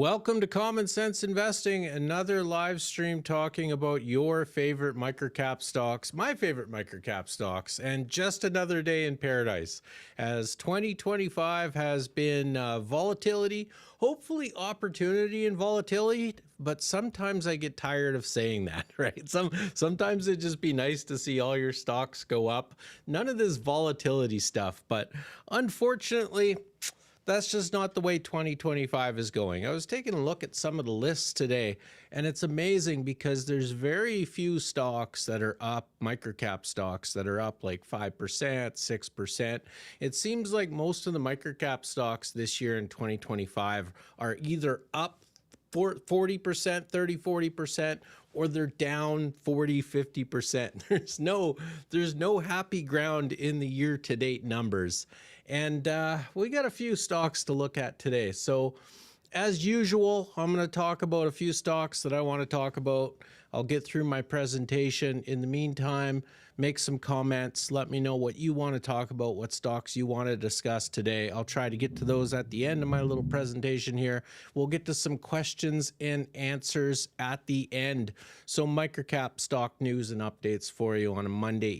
Welcome to Common Sense Investing, another live stream talking about your favorite microcap stocks, my favorite microcap stocks, and just another day in paradise. As 2025 has been volatility, hopefully opportunity and volatility, but sometimes I get tired of saying that, right? Sometimes it'd just be nice to see all your stocks go up. None of this volatility stuff, but unfortunately, that's just not the way 2025 is going. I was taking a look at some of the lists today, and it's amazing because there's very few stocks that are up, microcap stocks that are up like 5%, 6%. It seems like most of the microcap stocks this year in 2025 are either up 40%, 30, 40%, or they're down 40, 50%. There's no happy ground in the year-to-date numbers. And we got a few stocks to look at today. So as usual, I'm going to talk about a few stocks that I want to talk about. I'll get through my presentation. In the meantime, make some comments. Let me know what you want to talk about, what stocks you want to discuss today. I'll try to get to those at the end of my little presentation here. We'll get to some questions and answers at the end. So microcap stock news and updates for you on a Monday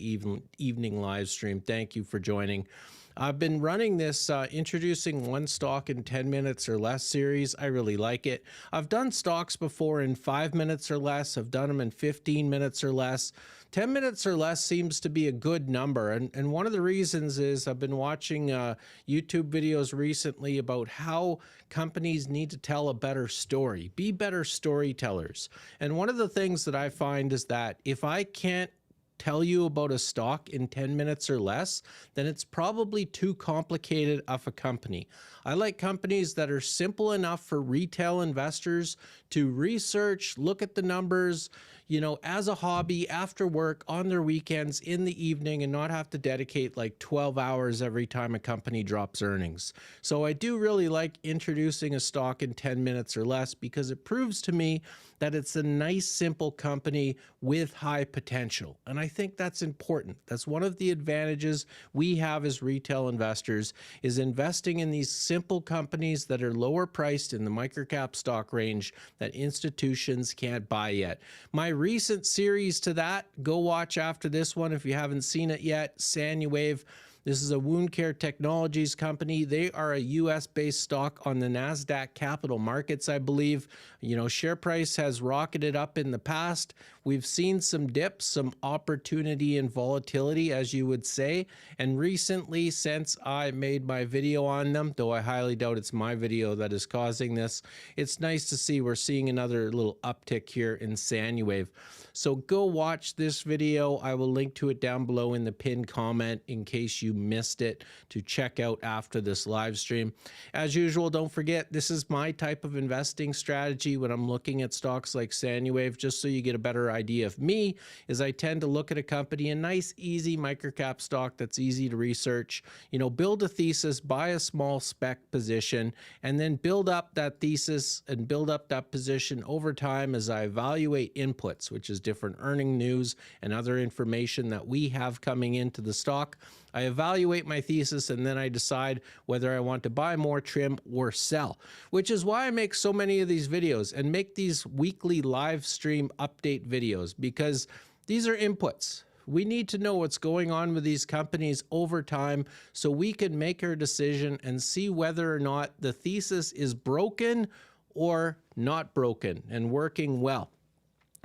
evening live stream. Thank you for joining. I've been running this introducing one stock in 10 minutes or less series. I really like it. I've done stocks before in 5 minutes or less. I've done them in 15 minutes or less. 10 minutes or less seems to be a good number. And one of the reasons is I've been watching YouTube videos recently about how companies need to tell a better story, be better storytellers. And one of the things that I find is that if I can't tell you about a stock in 10 minutes or less, then it's probably too complicated of a company. I like companies that are simple enough for retail investors to research, look at the numbers, you know, as a hobby, after work, on their weekends, in the evening, and not have to dedicate like 12 hours every time a company drops earnings. So I do really like introducing a stock in 10 minutes or less because it proves to me that it's a nice, simple company with high potential. And I think that's important. That's one of the advantages we have as retail investors, is investing in these simple companies that are lower priced in the microcap stock range that institutions can't buy yet. My recent series to that, go watch after this one if you haven't seen it yet, SNWV. This is a wound care technologies company. They are a US-based stock on the NASDAQ capital markets, I believe. You know, share price has rocketed up in the past. We've seen some dips, some opportunity and volatility, as you would say. And recently, since I made my video on them, though I highly doubt it's my video that is causing this, it's nice to see we're seeing another little uptick here in SNWV. So go watch this video. I will link to it down below in the pinned comment in case you missed it to check out after this live stream. As usual, don't forget, this is my type of investing strategy when I'm looking at stocks like SNWV, just so you get a better idea of me, is I tend to look at a company, a nice, easy microcap stock that's easy to research, you know, build a thesis, buy a small spec position, and then build up that thesis and build up that position over time as I evaluate inputs, which is different earning news and other information that we have coming into the stock. I evaluate my thesis and then I decide whether I want to buy more, trim, or sell, which is why I make so many of these videos and make these weekly live stream update videos, because these are inputs. We need to know what's going on with these companies over time so we can make our decision and see whether or not the thesis is broken or not broken and working well.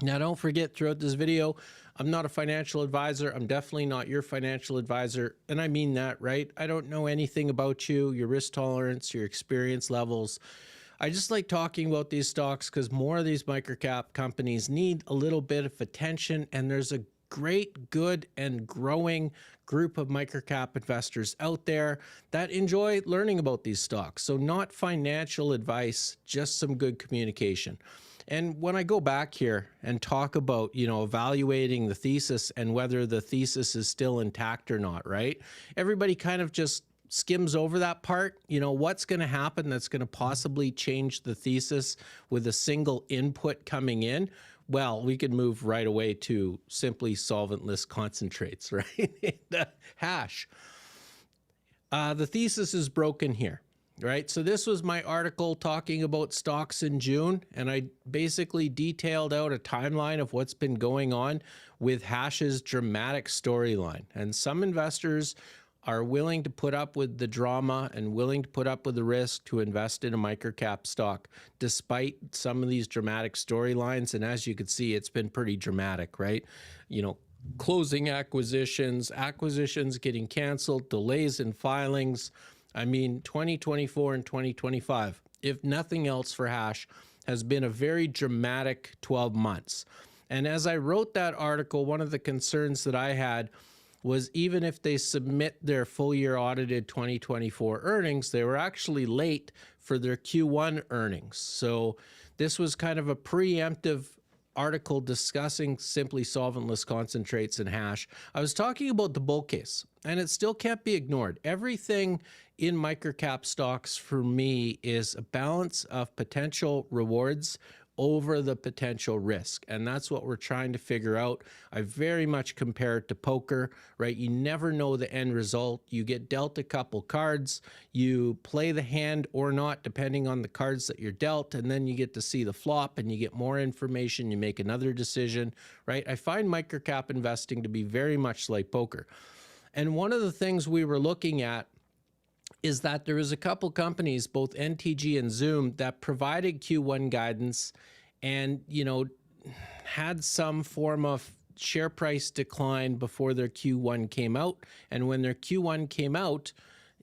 Now, don't forget, throughout this video, I'm not a financial advisor. I'm definitely not your financial advisor. And I mean that, right? I don't know anything about you, your risk tolerance, your experience levels. I just like talking about these stocks because more of these microcap companies need a little bit of attention, and there's a great, good, and growing group of microcap investors out there that enjoy learning about these stocks. So not financial advice, just some good communication. And when I go back here and talk about, you know, evaluating the thesis and whether the thesis is still intact or not, right? Everybody kind of just skims over that part. You know, what's going to happen that's going to possibly change the thesis with a single input coming in? Well, we could move right away to simply solventless concentrates, right? The hash. The thesis is broken here. right? So this was my article talking about stocks in June, and I basically detailed out a timeline of what's been going on with Hash's dramatic storyline. And some investors are willing to put up with the drama and willing to put up with the risk to invest in a microcap stock, despite some of these dramatic storylines. And as you can see, it's been pretty dramatic, right? You know, closing acquisitions, acquisitions getting canceled, delays in filings. I mean, 2024 and 2025, if nothing else for Hash, has been a very dramatic 12 months. And as I wrote that article, one of the concerns that I had was even if they submit their full year audited 2024 earnings, they were actually late for their Q1 earnings. So this was kind of a preemptive article discussing simply solventless concentrates and Hash. I was talking about the bull case, and it still can't be ignored. Everything in microcap stocks for me is a balance of potential rewards over the potential risk. And that's what we're trying to figure out. I very much compare it to poker, right? You never know the end result. You get dealt a couple cards, you play the hand or not, depending on the cards that you're dealt, and then you get to see the flop and you get more information, you make another decision, right? I find microcap investing to be very much like poker. And one of the things we were looking at is that there was a couple companies, both NTG and Zoom, that provided Q1 guidance and, you know, had some form of share price decline before their Q1 came out. And when their Q1 came out,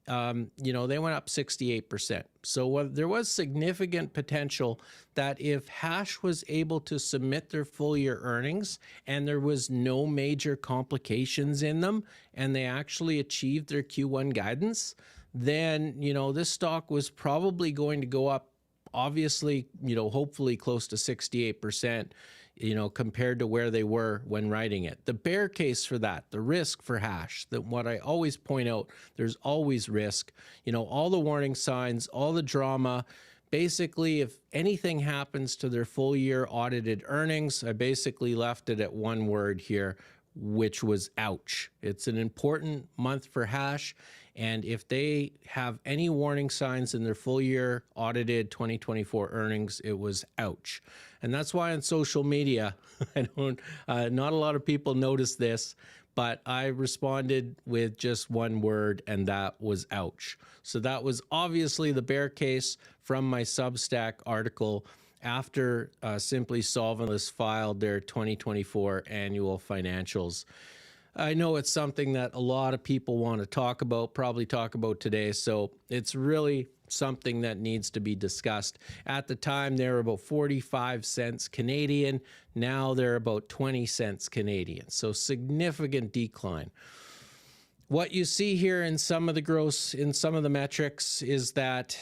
you know, they went up 68%. So there was significant potential that if Hash was able to submit their full year earnings and there was no major complications in them and they actually achieved their Q1 guidance, then, you know, this stock was probably going to go up, obviously, you know, hopefully close to 68%, you know, compared to where they were when writing it. The bear case for that, the risk for Hash, that what I always point out, there's always risk, you know, all the warning signs, all the drama. Basically, if anything happens to their full year audited earnings, I basically left it at one word here, which was ouch. It's an important month for Hash. And if they have any warning signs in their full year audited 2024 earnings, it was ouch. And that's why on social media, not a lot of people notice this, but I responded with just one word, and that was ouch. So that was obviously the bear case from my Substack article after Simply Solventless filed their 2024 annual financials. I know it's something that a lot of people want to talk about, probably talk about today. So it's really something that needs to be discussed. At the time, they were about 45 cents Canadian. Now they're about 20 cents Canadian. So significant decline. What you see here in some of the metrics is that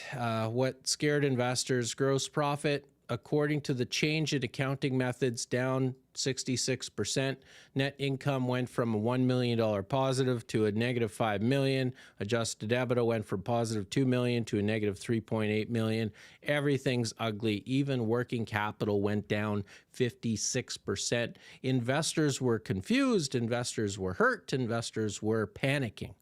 what scared investors, gross profit, according to the change in accounting methods, down 66%. Net income went from a $1 million positive to a negative $5 million. Adjusted EBITDA went from positive $2 million to a negative $3.8 million. Everything's ugly. Even working capital went down 56%. Investors were confused. Investors were hurt. Investors were panicking.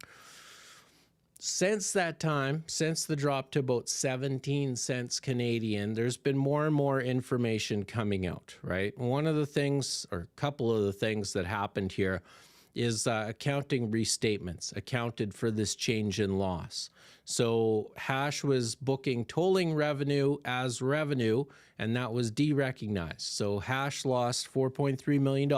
Since that time, since the drop to about 17 cents Canadian, there's been more and more information coming out, right? One of the things, or a couple of the things that happened here is accounting restatements accounted for this change in loss. So Hash was booking tolling revenue as revenue, and that was derecognized. So Hash lost $4.3 million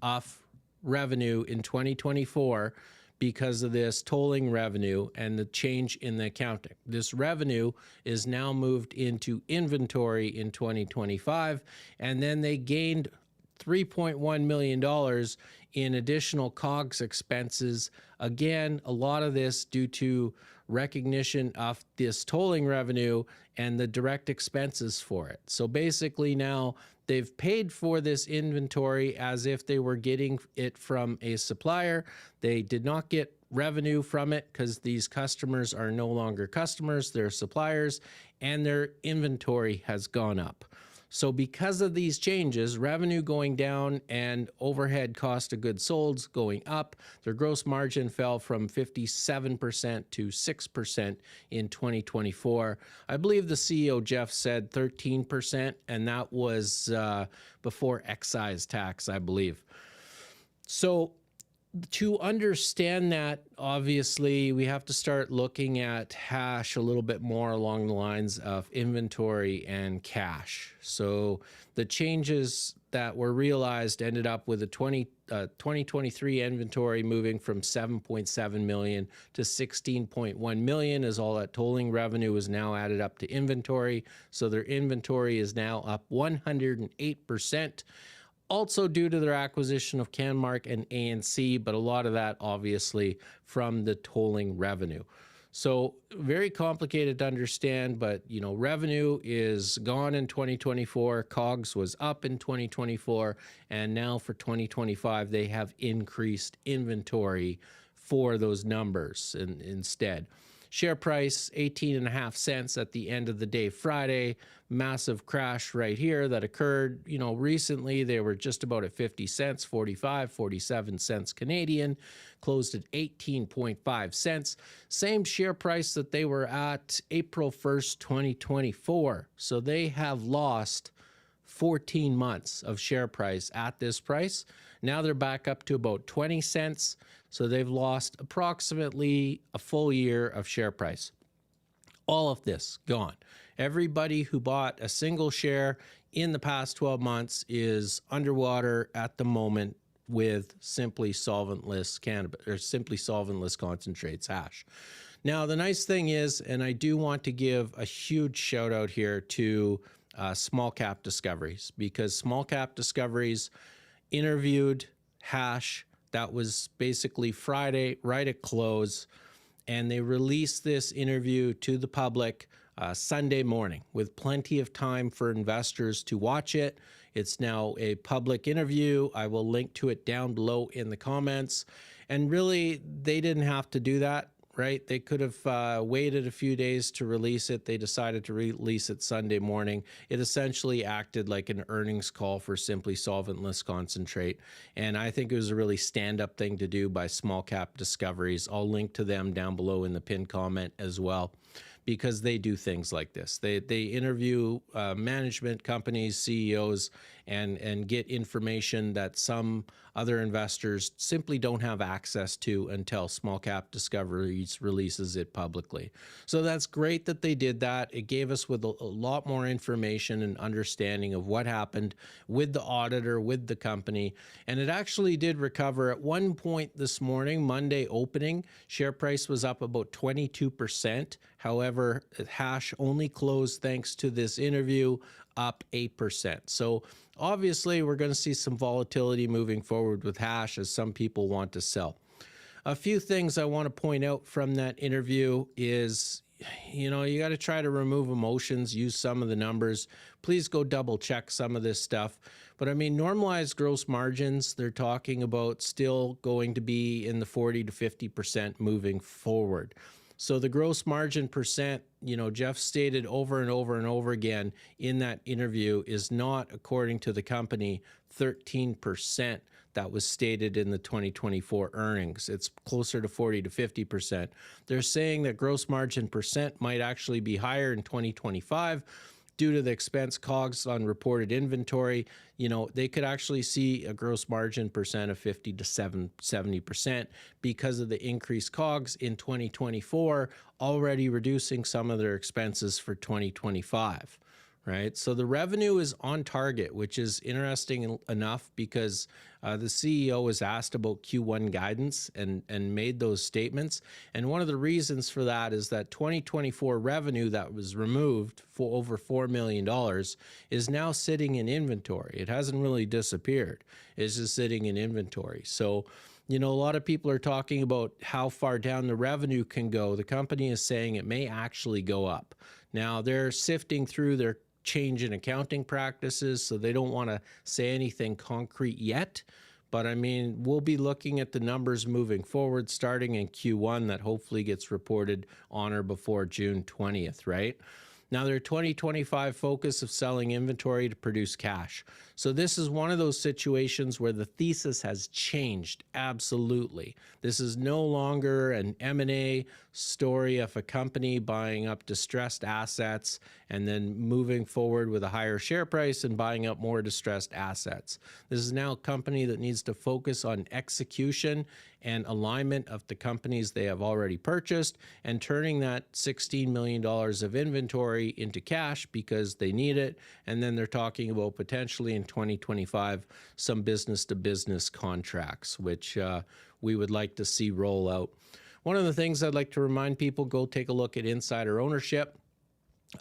off revenue in 2024 because of this tolling revenue and the change in the accounting. This revenue is now moved into inventory in 2025, and then they gained $3.1 million in additional COGS expenses. Again, a lot of this due to recognition of this tolling revenue and the direct expenses for it. So basically now they've paid for this inventory as if they were getting it from a supplier. They did not get revenue from it because these customers are no longer customers, they're suppliers, and their inventory has gone up. So because of these changes, revenue going down and overhead cost of goods sold going up, their gross margin fell from 57% to 6% in 2024. I believe the CEO, Jeff, said 13%, and that was before excise tax, I believe. So to understand that, obviously, we have to start looking at hash a little bit more along the lines of inventory and cash. So the changes that were realized ended up with a 2023 inventory moving from 7.7 million to 16.1 million, as all that tolling revenue is now added up to inventory. So their inventory is now up 108%. Also due to their acquisition of Canmark and ANC, but a lot of that obviously from the tolling revenue. So very complicated to understand, but you know, revenue is gone in 2024, COGS was up in 2024, and now for 2025 they have increased inventory for those numbers instead. Share price 18.5 cents at the end of the day Friday. Massive crash right here that occurred, you know, recently. They were just about at 50 cents, 45, 47 cents Canadian, closed at 18.5 cents. Same share price that they were at April 1st, 2024. So they have lost 14 months of share price at this price. Now they're back up to about 20 cents. So they've lost approximately a full year of share price. All of this gone. Everybody who bought a single share in the past 12 months is underwater at the moment with simply solventless cannabis or simply solventless concentrates hash. Now, the nice thing is, and I do want to give a huge shout out here to Small Cap Discoveries, because Small Cap Discoveries interviewed hash. That was basically Friday, right at close, and they released this interview to the public Sunday morning with plenty of time for investors to watch it. It's now a public interview. I will link to it down below in the comments. And really, they didn't have to do that, right? They could have waited a few days to release it. They decided to release it Sunday morning. It essentially acted like an earnings call for Simply Solventless Concentrate. And I think it was a really stand-up thing to do by Small Cap Discoveries. I'll link to them down below in the pinned comment as well, because they do things like this. They interview management companies, CEOs, and get information that some other investors simply don't have access to until Small Cap Discoveries releases it publicly. So that's great that they did that. It gave us with a lot more information and understanding of what happened with the auditor, with the company. And it actually did recover at one point this morning, Monday opening. Share price was up about 22%. However, hash only closed, thanks to this interview, up 8%. So obviously we're going to see some volatility moving forward with hash as some people want to sell. A few things I want to point out from that interview is, you know, you got to try to remove emotions, use some of the numbers. Please go double check some of this stuff. But I mean, normalized gross margins, they're talking about still going to be in the 40 to 50% moving forward. So the gross margin percent, you know, Jeff stated over and over and over again in that interview, is not, according to the company, 13% that was stated in the 2024 earnings. It's closer to 40 to 50%. They're saying that gross margin percent might actually be higher in 2025 due to the expense COGS on reported inventory. You know, they could actually see a gross margin percent of 50 to 70% because of the increased COGS in 2024, already reducing some of their expenses for 2025. Right. So the revenue is on target, which is interesting enough because the CEO was asked about Q1 guidance and made those statements. And one of the reasons for that is that 2024 revenue that was removed for over $4 million is now sitting in inventory. It hasn't really disappeared. It's just sitting in inventory. So, you know, a lot of people are talking about how far down the revenue can go. The company is saying it may actually go up. Now, they're sifting through their change in accounting practices, so they don't want to say anything concrete yet. But I mean, we'll be looking at the numbers moving forward starting in Q1 that hopefully gets reported on or before June 20th, right? Now, their 2025 focus of selling inventory to produce cash. So this is one of those situations where the thesis has changed. Absolutely. This is no longer an M&A story of a company buying up distressed assets and then moving forward with a higher share price and buying up more distressed assets. This is now a company that needs to focus on execution and alignment of the companies they have already purchased and turning that $16 million of inventory into cash because they need it. And then they're talking about potentially in 2025 some business-to-business contracts, which we would like to see roll out. One of the things I'd like to remind people, go take a look at insider ownership.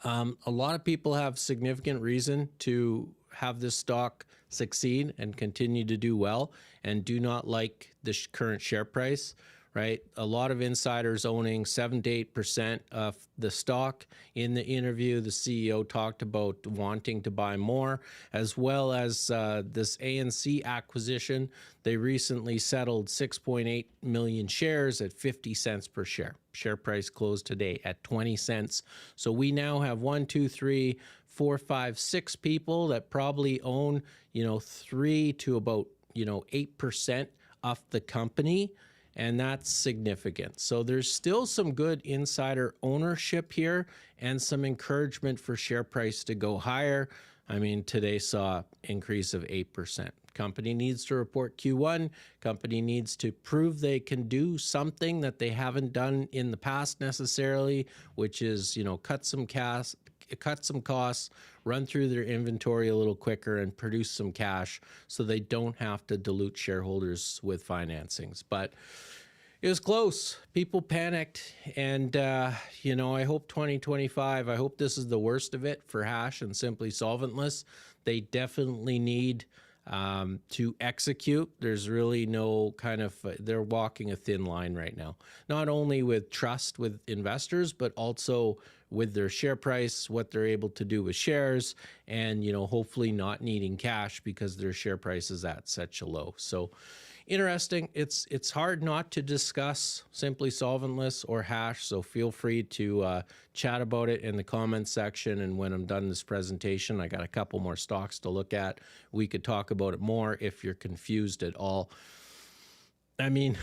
A lot of people have significant reason to have this stock succeed and continue to do well and do not like the current share price, right? A lot of insiders owning 7 to 8% of the stock. In the interview, the CEO talked about wanting to buy more, as well as this ANC acquisition. They recently settled 6.8 million shares at 50 cents per share. Share price closed today at 20 cents. So we now have 1, 2, 3, 4, 5, 6 people that probably own, 3 to about, 8% of the company. And that's significant. So there's still some good insider ownership here and some encouragement for share price to go higher. I mean, today saw increase of 8%. Company needs to report Q1. Company needs to prove they can do something that they haven't done in the past necessarily, which is, cut some costs, run through their inventory a little quicker and produce some cash so they don't have to dilute shareholders with financings. But it was close. People panicked. And, I hope 2025, I hope this is the worst of it for Hash and Simply Solventless. They definitely need to execute. There's really no they're walking a thin line right now, not only with trust with investors, but also with their share price, what they're able to do with shares, and, hopefully not needing cash because their share price is at such a low. So interesting. It's hard not to discuss Simply Solventless or Hash, so feel free to chat about it in the comments section. And when I'm done this presentation, I got a couple more stocks to look at. We could talk about it more if you're confused at all. I mean,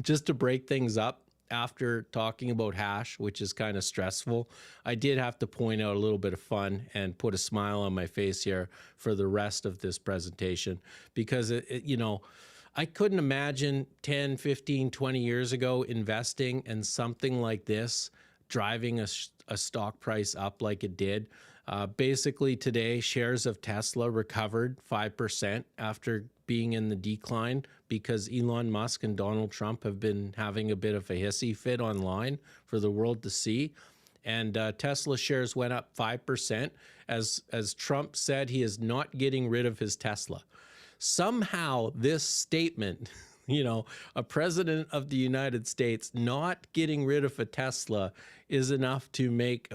just to break things up, after talking about Hash, which is kind of stressful, I did have to point out a little bit of fun and put a smile on my face here for the rest of this presentation, because I couldn't imagine 10, 15, 20 years ago investing in something like this, driving a stock price up like it did. Basically today, shares of Tesla recovered 5% after being in the decline because Elon Musk and Donald Trump have been having a bit of a hissy fit online for the world to see. And Tesla shares went up 5% as Trump said he is not getting rid of his Tesla. Somehow this statement, a president of the United States not getting rid of a Tesla is enough to make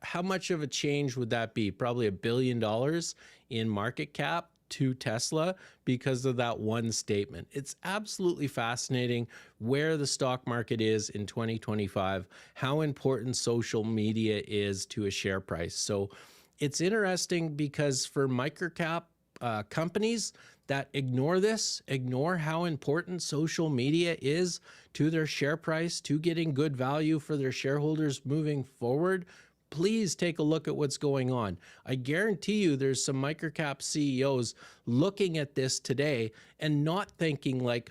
how much of a change would that be? Probably $1 billion in market cap to Tesla because of that one statement. It's absolutely fascinating where the stock market is in 2025, how important social media is to a share price. So it's interesting because for microcap companies that ignore how important social media is to their share price, to getting good value for their shareholders moving forward, please take a look at what's going on. I guarantee you there's some microcap CEOs looking at this today and not thinking like,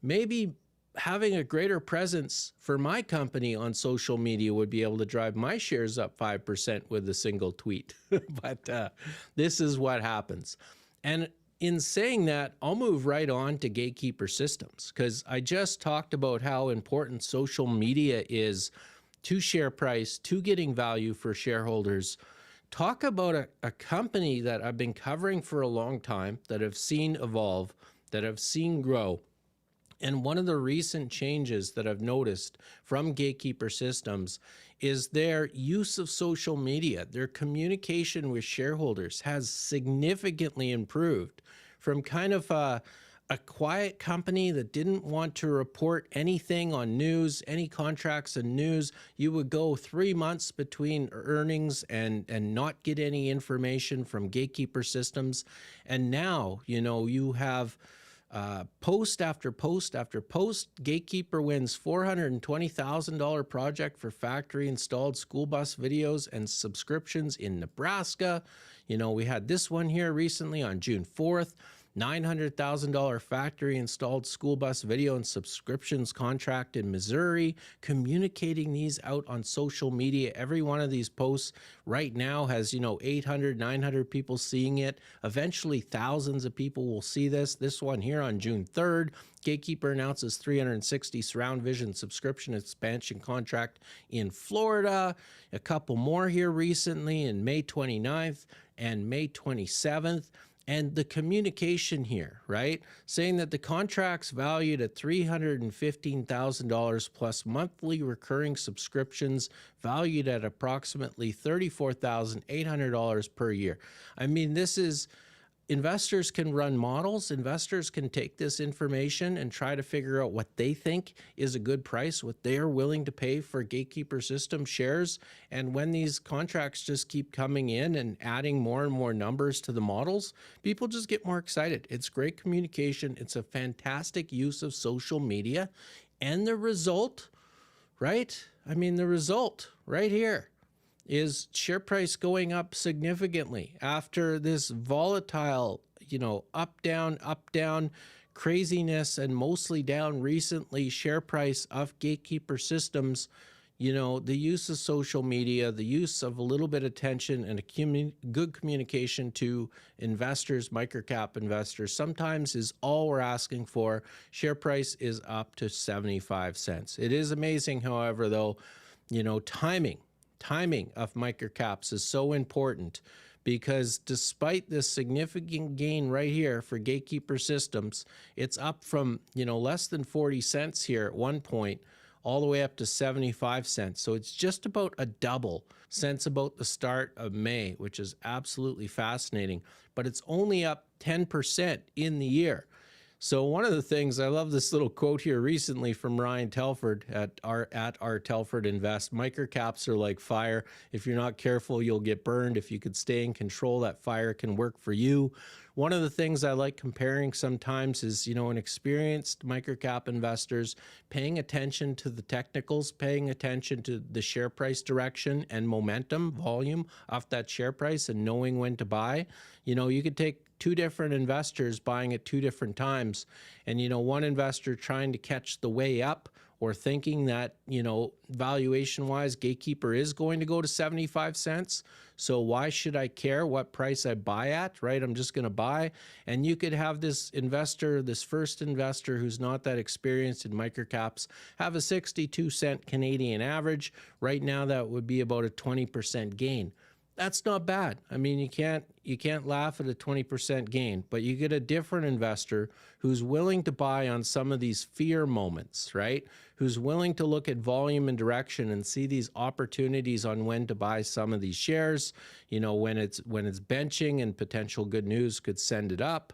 maybe having a greater presence for my company on social media would be able to drive my shares up 5% with a single tweet. But this is what happens. And in saying that, I'll move right on to gatekeeper systems, because I just talked about how important social media is to share price, to getting value for shareholders. Talk about a company that I've been covering for a long time, that I've seen evolve, that I've seen grow. And one of the recent changes that I've noticed from Gatekeeper Systems is their use of social media. Their communication with shareholders has significantly improved from kind of a a quiet company that didn't want to report anything on news, any contracts and news. You would go 3 months between earnings and not get any information from Gatekeeper Systems. And now, you have post after post after post. Gatekeeper wins $420,000 project for factory installed school bus videos and subscriptions in Nebraska. We had this one here recently on June 4th. $900,000 factory installed school bus video and subscriptions contract in Missouri, communicating these out on social media. Every one of these posts right now has, 800, 900 people seeing it. Eventually, thousands of people will see this. This one here on June 3rd, Gatekeeper announces 360 surround vision subscription expansion contract in Florida. A couple more here recently in May 29th and May 27th. And the communication here, right? Saying that the contract's valued at $315,000 plus monthly recurring subscriptions valued at approximately $34,800 per year. I mean, this is, investors can run models. Investors can take this information and try to figure out what they think is a good price, what they're willing to pay for Gatekeeper System shares. And when these contracts just keep coming in and adding more and more numbers to the models, people just get more excited. It's great communication. It's a fantastic use of social media. And the result, right? I mean, the result right here is share price going up significantly after this volatile, up, down craziness, and mostly down recently share price of Gatekeeper Systems. The use of social media, the use of a little bit of attention and a good communication to investors, microcap investors, sometimes is all we're asking for. Share price is up to 75 cents. It is amazing, however, though, timing of microcaps is so important, because despite this significant gain right here for Gatekeeper Systems, it's up from, less than 40 cents here at one point, all the way up to 75 cents. So it's just about a double since about the start of May, which is absolutely fascinating, but it's only up 10% in the year. So one of the things, I love this little quote here recently from Ryan Telford at our Telford Invest. Microcaps are like fire. If you're not careful, you'll get burned. If you could stay in control, that fire can work for you. One of the things I like comparing sometimes is, an experienced microcap investors paying attention to the technicals, paying attention to the share price direction and momentum, volume off that share price, and knowing when to buy. You could take two different investors buying at two different times, and one investor trying to catch the way up, or thinking that valuation wise Gatekeeper is going to go to 75 cents, so why should I care what price I buy at, right? I'm just going to buy. And you could have this investor, this first investor who's not that experienced in microcaps, have a 62 cent Canadian average. Right now that would be about a 20% gain. That's not bad. I mean, you can't laugh at a 20% gain, but you get a different investor who's willing to buy on some of these fear moments, right? Who's willing to look at volume and direction and see these opportunities on when to buy some of these shares, when it's benching and potential good news could send it up.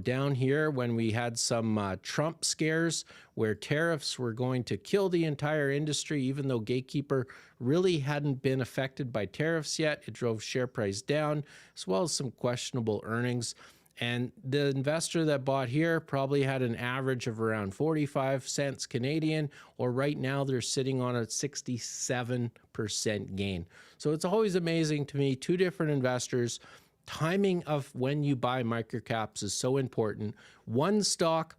Down here when we had some Trump scares where tariffs were going to kill the entire industry, even though Gatekeeper really hadn't been affected by tariffs yet, it drove share price down, as well as some questionable earnings. And the investor that bought here probably had an average of around 45 cents Canadian, or right now they're sitting on a 67% gain. So it's always amazing to me, two different investors. Timing of when you buy microcaps is so important. One stock,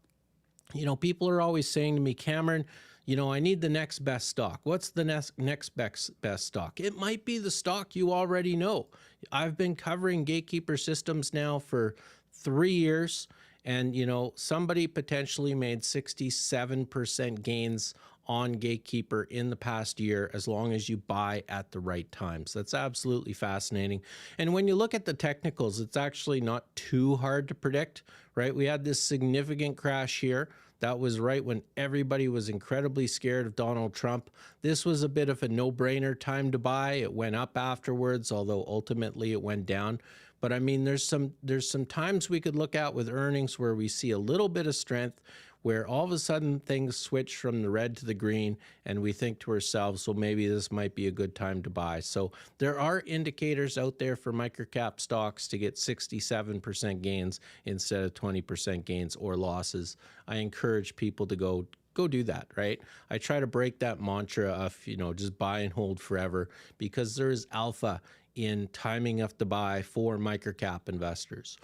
people are always saying to me, Cameron, I need the next best stock. What's the next best stock? It might be the stock you already know. I've been covering Gatekeeper Systems now for 3 years, and somebody potentially made 67% gains on Gatekeeper in the past year, as long as you buy at the right times. That's absolutely fascinating. And when you look at the technicals, it's actually not too hard to predict, right? We had this significant crash here. That was right when everybody was incredibly scared of Donald Trump. This was a bit of a no-brainer time to buy. It went up afterwards, although ultimately it went down. But I mean, there's some times we could look at with earnings where we see a little bit of strength, where all of a sudden things switch from the red to the green, and we think to ourselves, well, maybe this might be a good time to buy. So there are indicators out there for microcap stocks to get 67% gains instead of 20% gains or losses. I encourage people to go do that, right? I try to break that mantra of, just buy and hold forever, because there is alpha in timing of the buy for microcap investors.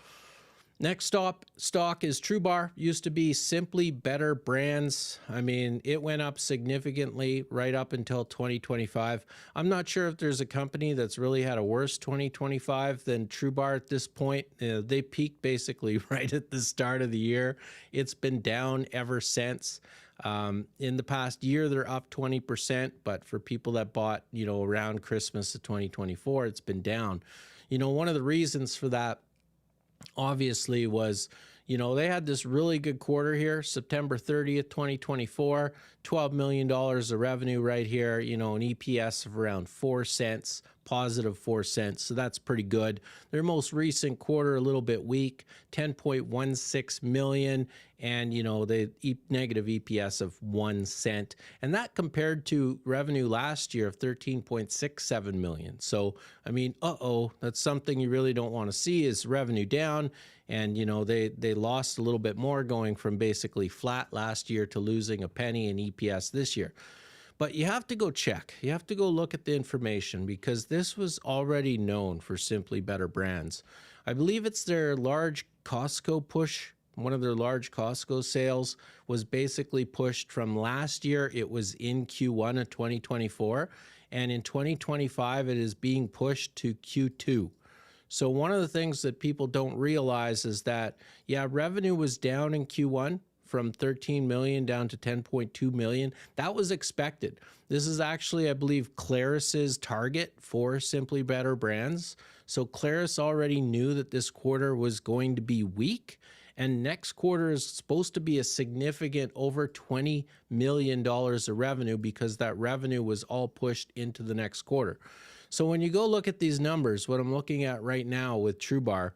Next stock is TrueBar. Used to be Simply Better Brands. I mean, it went up significantly right up until 2025. I'm not sure if there's a company that's really had a worse 2025 than TrueBar at this point. They peaked basically right at the start of the year. It's been down ever since. In the past year, they're up 20%, but for people that bought, around Christmas of 2024, it's been down. One of the reasons for that obviously was, they had this really good quarter here, September 30th, 2024, $12 million of revenue right here, an EPS of around 4 cents, positive 4 cents. So that's pretty good. Their most recent quarter, a little bit weak, 10.16 million, and, the negative EPS of 1 cent. And that compared to revenue last year of 13.67 million. So, I mean, that's something you really don't want to see, is revenue down. And, they lost a little bit more, going from basically flat last year to losing a penny in EPS this year. But you have to go check. You have to go look at the information, because this was already known for Simply Better Brands. I believe it's their large Costco push. One of their large Costco sales was basically pushed from last year. It was in Q1 of 2024. And in 2025, it is being pushed to Q2. So one of the things that people don't realize is that, revenue was down in Q1 from 13 million down to 10.2 million. That was expected. This is actually, I believe, Claris's target for Simply Better Brands. So Claris already knew that this quarter was going to be weak, and next quarter is supposed to be a significant over $20 million of revenue, because that revenue was all pushed into the next quarter. So when you go look at these numbers, what I'm looking at right now with TrueBar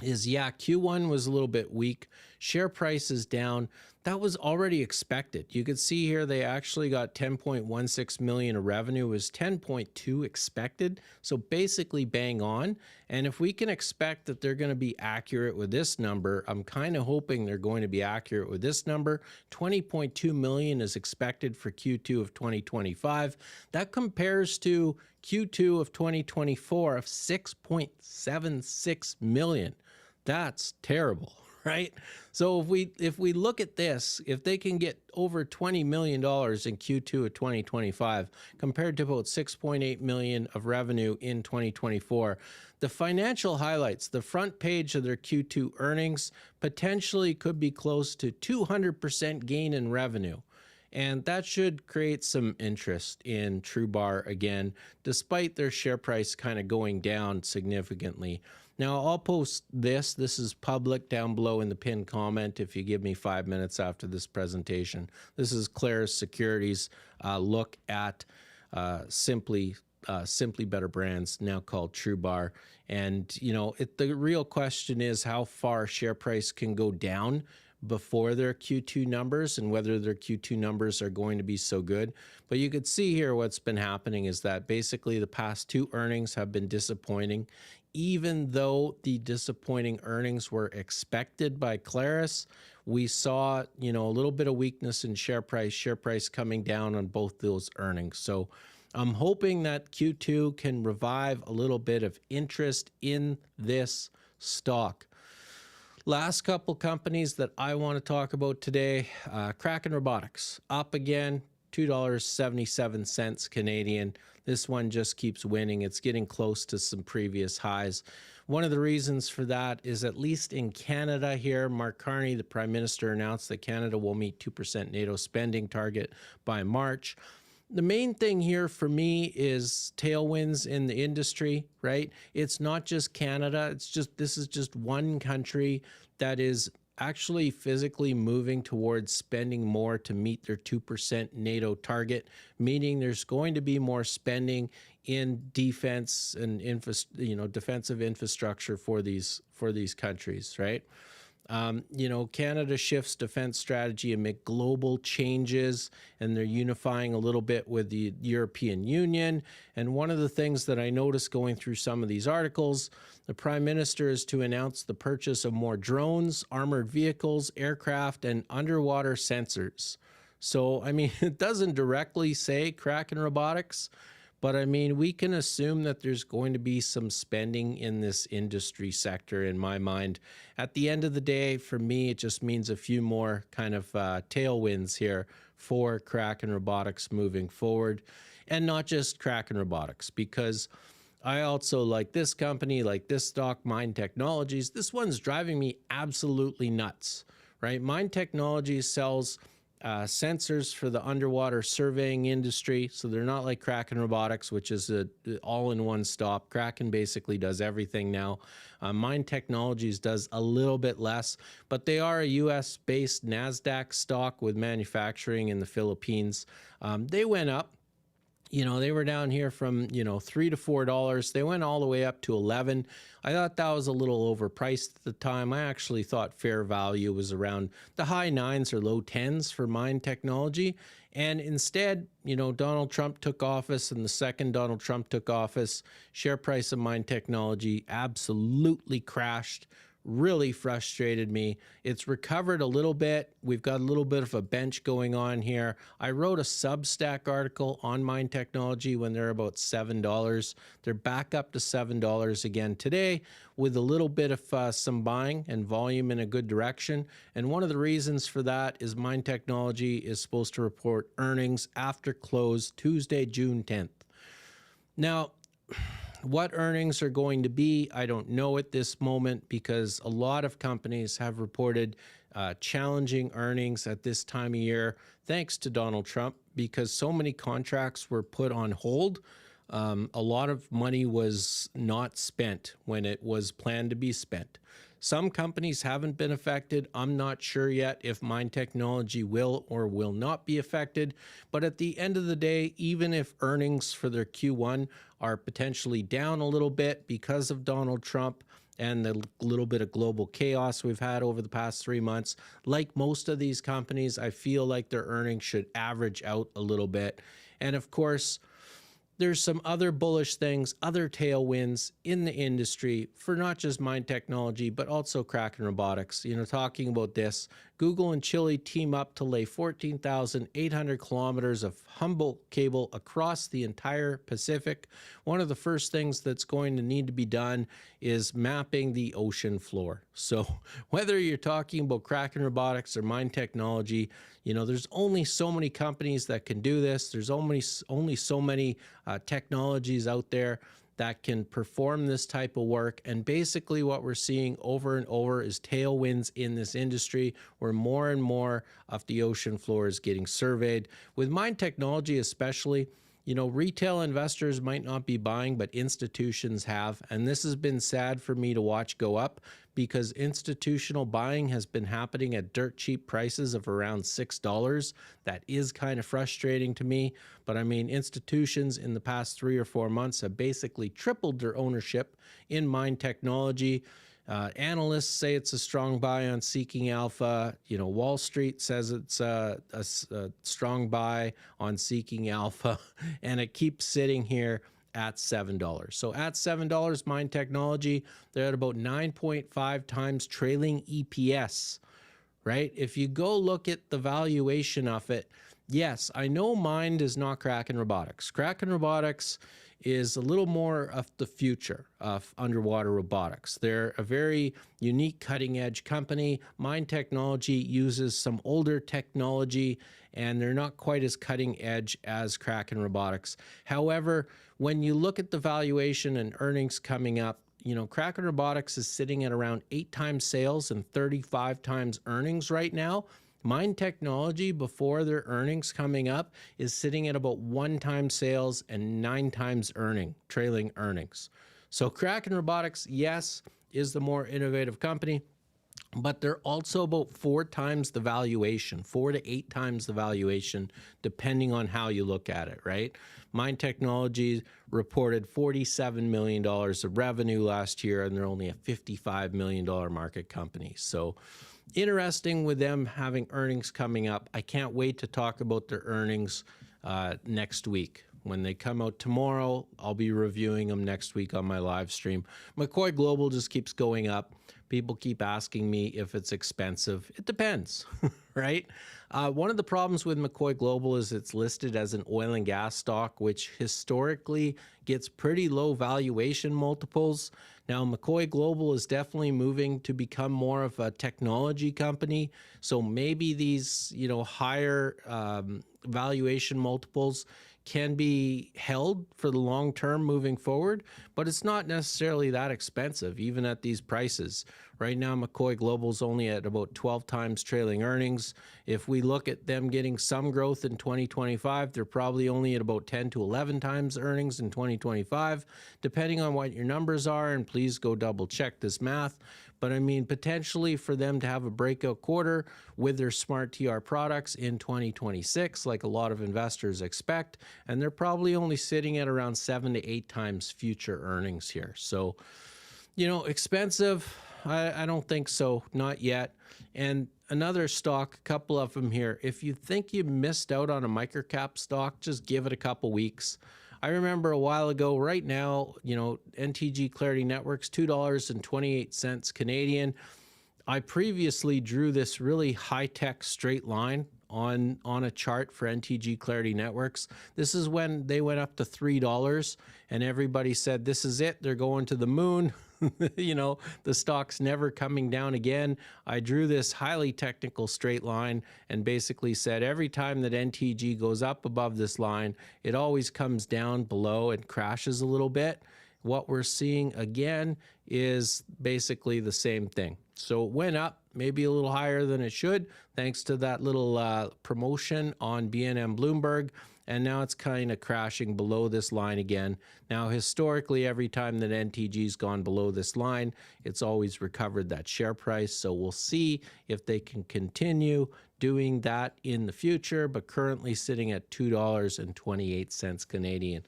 is, Q1 was a little bit weak. Share price is down. That was already expected. You could see here they actually got 10.16 million of revenue. It was 10.2 expected. So basically bang on. And if we can expect that they're going to be accurate with this number, I'm kind of hoping they're going to be accurate with this number. 20.2 million is expected for Q2 of 2025. That compares to Q2 of 2024 of 6.76 million. That's terrible, right? So if we look at this, if they can get over $20 million in Q2 of 2025 compared to about 6.8 million of revenue in 2024, the financial highlights, the front page of their Q2 earnings potentially could be close to 200% gain in revenue. And that should create some interest in TrueBar again, despite their share price kind of going down significantly. Now, I'll post this. This is public down below in the pinned comment if you give me 5 minutes after this presentation. This is Claris Securities' look at Simply Better Brands, now called TrueBar. And, the real question is how far share price can go down before their Q2 numbers, and whether their Q2 numbers are going to be so good. But you could see here what's been happening is that basically the past 2 earnings have been disappointing. Even though the disappointing earnings were expected by Claris, we saw, a little bit of weakness in share price coming down on both those earnings. So I'm hoping that Q2 can revive a little bit of interest in this stock. Last couple companies that I want to talk about today, Kraken Robotics, up again, $2.77 Canadian. This one just keeps winning. It's getting close to some previous highs. One of the reasons for that is, at least in Canada here, Mark Carney, the Prime Minister, announced that Canada will meet 2% NATO spending target by March. The main thing here for me is tailwinds in the industry, right? It's not just Canada. This is just one country that is actually physically moving towards spending more to meet their 2% NATO target, meaning there's going to be more spending in defense and defensive infrastructure for these countries, right? Canada shifts defense strategy amid global changes, and they're unifying a little bit with the European Union. And one of the things that I noticed going through some of these articles, the Prime Minister is to announce the purchase of more drones, armored vehicles, aircraft, and underwater sensors. So, I mean, it doesn't directly say Kraken Robotics, but I mean, we can assume that there's going to be some spending in this industry sector in my mind. At the end of the day, for me, it just means a few more kind of tailwinds here for Kraken Robotics moving forward. And not just Kraken Robotics, because I also like this company, like this stock, Mind Technologies. This one's driving me absolutely nuts, right? Mind Technologies sells sensors for the underwater surveying industry. So they're not like Kraken Robotics, which is a all-in-one stop. Kraken basically does everything now. Mind Technologies does a little bit less, but they are a US-based NASDAQ stock with manufacturing in the Philippines. They went up. They were down here from, $3 to $4. They went all the way up to 11. I thought that was a little overpriced at the time. I actually thought fair value was around the high 9s or low 10s for Mind Technology. And instead, Donald Trump took office, and the second Donald Trump took office, share price of Mind Technology absolutely crashed. Really frustrated me. It's recovered a little bit. We've got a little bit of a bench going on here. I wrote a Substack article on Mind Technology when they're about $7. They're back up to $7 again today with a little bit of some buying and volume in a good direction. And one of the reasons for that is Mind Technology is supposed to report earnings after close Tuesday, June 10th. Now, what earnings are going to be, I don't know at this moment, because a lot of companies have reported challenging earnings at this time of year, thanks to Donald Trump, because so many contracts were put on hold. A lot of money was not spent when it was planned to be spent. Some companies haven't been affected. I'm not sure yet if Mind Technology will or will not be affected. But at the end of the day, even if earnings for their Q1 are potentially down a little bit because of Donald Trump and the little bit of global chaos we've had over the past 3 months, like most of these companies, I feel like their earnings should average out a little bit. And of course, there's some other bullish things, other tailwinds in the industry for not just Mind Technology, but also Kraken Robotics. Talking about this, Google and Chile team up to lay 14,800 kilometers of Humboldt cable across the entire Pacific. One of the first things that's going to need to be done is mapping the ocean floor. So whether you're talking about Kraken Robotics or Mind Technology, there's only so many companies that can do this. There's only so many technologies out there that can perform this type of work. And basically what we're seeing over and over is tailwinds in this industry, where more and more of the ocean floor is getting surveyed. With Mind Technology especially, retail investors might not be buying, but institutions have. And this has been sad for me to watch go up, because institutional buying has been happening at dirt cheap prices of around $6. That is kind of frustrating to me. But I mean, institutions in the past 3 or 4 months have basically tripled their ownership in Mind Technology. Analysts say it's a strong buy on Seeking Alpha. Wall Street says it's a strong buy on Seeking Alpha, and it keeps sitting here at $7. So at $7, Mind Technology, they're at about 9.5 times trailing EPS, right? If you go look at the valuation of it, yes, I know Mind is not Kraken Robotics. Kraken Robotics is a little more of the future of underwater robotics. They're a very unique cutting-edge company. Mind Technology uses some older technology, and they're not quite as cutting edge as Kraken Robotics. However, when you look at the valuation and earnings coming up, Kraken Robotics is sitting at around 8 times sales and 35 times earnings right now. Mind Technology, before their earnings coming up, is sitting at about 1 time sales and 9 times trailing earnings. So Kraken Robotics, yes, is the more innovative company. but they're also about 4 times the valuation, 4 to 8 times the valuation, depending on how you look at it, right? Mind Technology reported $47 million of revenue last year, and they're only a $55 million market company. So interesting with them having earnings coming up. I can't wait to talk about their earnings next week. When they come out tomorrow, I'll be reviewing them next week on my live stream. McCoy Global just keeps going up. People keep asking me if it's expensive. It depends, right? One of the problems with McCoy Global is it's listed as an oil and gas stock, which historically gets pretty low valuation multiples. Now, McCoy Global is definitely moving to become more of a technology company. So maybe these, higher valuation multiples can be held for the long term moving forward, but it's not necessarily that expensive, even at these prices. Right now, McCoy Global is only at about 12 times trailing earnings. If we look at them getting some growth in 2025, they're probably only at about 10 to 11 times earnings in 2025, depending on what your numbers are, and please go double check this math. But I mean, potentially for them to have a breakout quarter with their smart TR products in 2026, like a lot of investors expect, and they're probably only sitting at around 7 to 8 times future earnings here. So, expensive, I don't think so, not yet. And another stock, a couple of them here. If you think you missed out on a microcap stock, just give it a couple weeks. I remember a while ago, right now, NTG Clarity Networks, $2.28 Canadian. I previously drew this really high-tech straight line on a chart for NTG Clarity Networks. This is when they went up to $3 and everybody said, this is it, they're going to the moon. The stock's never coming down again. I drew this highly technical straight line and basically said every time that NTG goes up above this line, it always comes down below and crashes a little bit. What we're seeing again is basically the same thing. So it went up maybe a little higher than it should, thanks to that little promotion on BNM Bloomberg. And now it's kind of crashing below this line again. Now, historically, every time that NTG's gone below this line, it's always recovered that share price. So we'll see if they can continue doing that in the future, but currently sitting at $2.28 Canadian.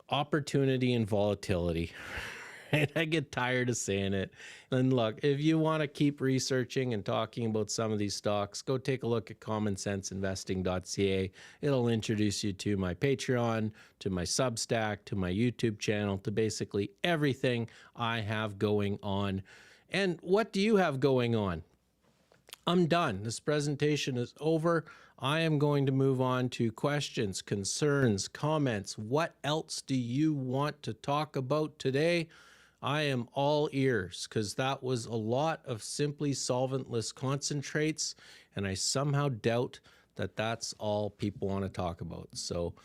Opportunity and volatility. I get tired of saying it. And look, if you want to keep researching and talking about some of these stocks, go take a look at commonsenseinvesting.ca. It'll introduce you to my Patreon, to my Substack, to my YouTube channel, to basically everything I have going on. And what do you have going on? I'm done. This presentation is over. I am going to move on to questions, concerns, comments. What else do you want to talk about today? I am all ears, because that was a lot of simply solventless concentrates, and I somehow doubt that that's all people want to talk about. So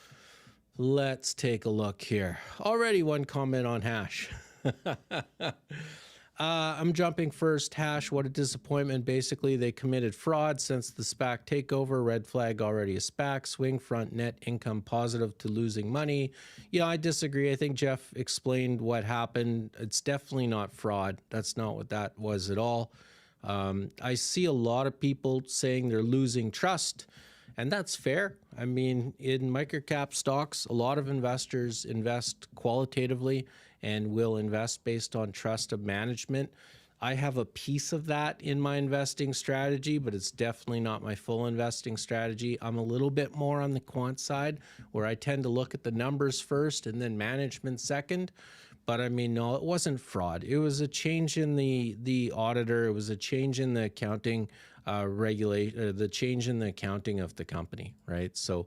let's take a look here. Already one comment on hash. I'm jumping first. Hash, what a disappointment. Basically, they committed fraud since the SPAC takeover. Red flag already a SPAC. Swing front net income positive to losing money. Yeah, I disagree. I think Jeff explained what happened. It's definitely not fraud. That's not what that was at all. I see a lot of people saying they're losing trust, and that's fair. I mean, in microcap stocks, a lot of investors invest qualitatively and will invest based on trust of management. I have a piece of that in my investing strategy, but it's definitely not my full investing strategy. I'm a little bit more on the quant side, where I tend to look at the numbers first and then management second. But I mean, no, it wasn't fraud. It was a change in the auditor. It was a change in the accounting the change in the accounting of the company, right? So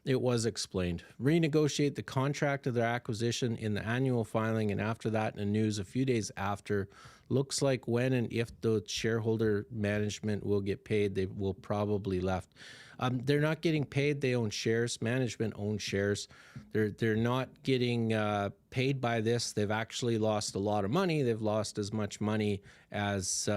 it was explained. Renegotiate the contract of their acquisition in the annual filing, and after that in the news a few days after. Looks like when and if the shareholder management will get paid, they will probably left. They're not getting paid. They own shares. Management owns shares. They're not getting paid by this. They've actually lost a lot of money. They've lost as much money as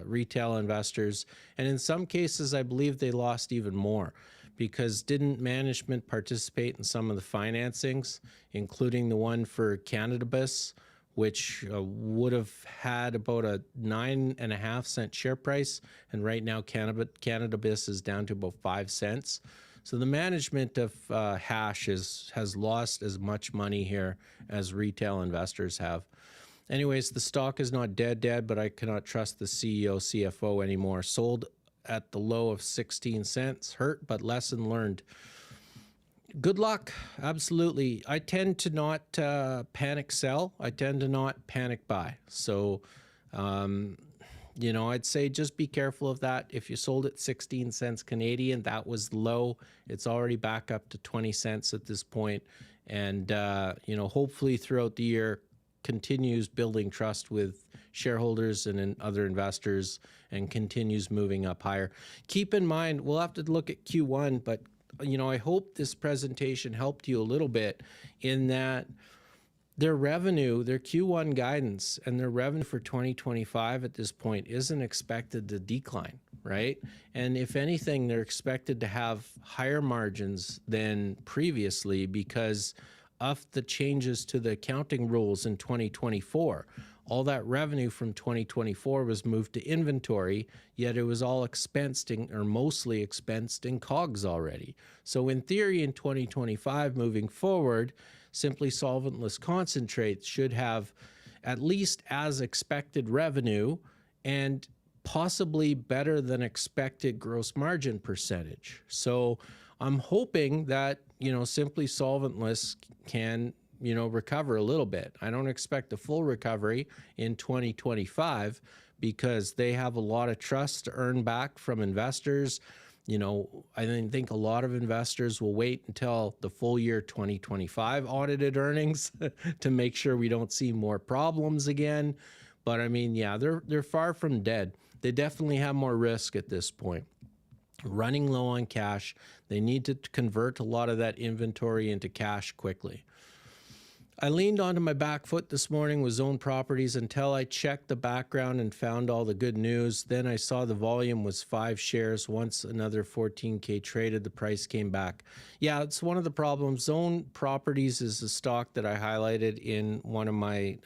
retail investors, and in some cases, I believe they lost even more. Because didn't management participate in some of the financings, including the one for cannabis, which would have had about a 9.5 cent share price. And right now, Cannabis is down to about 5 cents. So the management of Hash has lost as much money here as retail investors have. Anyways, the stock is not dead, but I cannot trust the CEO, CFO anymore. Sold at the low of 16 cents. Hurt, but lesson learned. Good luck. Absolutely. I tend to not panic sell. I tend to not panic buy. So, I'd say just be careful of that. If you sold at 16 cents Canadian, that was low. It's already back up to 20 cents at this point. And, hopefully throughout the year, continues building trust with shareholders and other investors and continues moving up higher. Keep in mind, we'll have to look at Q1, but I hope this presentation helped you a little bit in that their revenue, their Q1 guidance and their revenue for 2025 at this point isn't expected to decline, right? And if anything, they're expected to have higher margins than previously because of the changes to the accounting rules in 2024. All that revenue from 2024 was moved to inventory, yet it was all expensed or mostly expensed in COGS already. So in theory, in 2025, moving forward, simply solventless concentrates should have at least as expected revenue and possibly better than expected gross margin percentage. So I'm hoping that, simply solventless can recover a little bit. I don't expect a full recovery in 2025 because they have a lot of trust to earn back from investors. I think a lot of investors will wait until the full year 2025 audited earnings to make sure we don't see more problems again. But they're far from dead. They definitely have more risk at this point. Running low on cash, they need to convert a lot of that inventory into cash quickly. I leaned onto my back foot this morning with Zone Properties until I checked the background and found all the good news. Then I saw the volume was 5 shares. Once another 14K traded, the price came back. Yeah, it's one of the problems. Zone Properties is a stock that I highlighted in one of my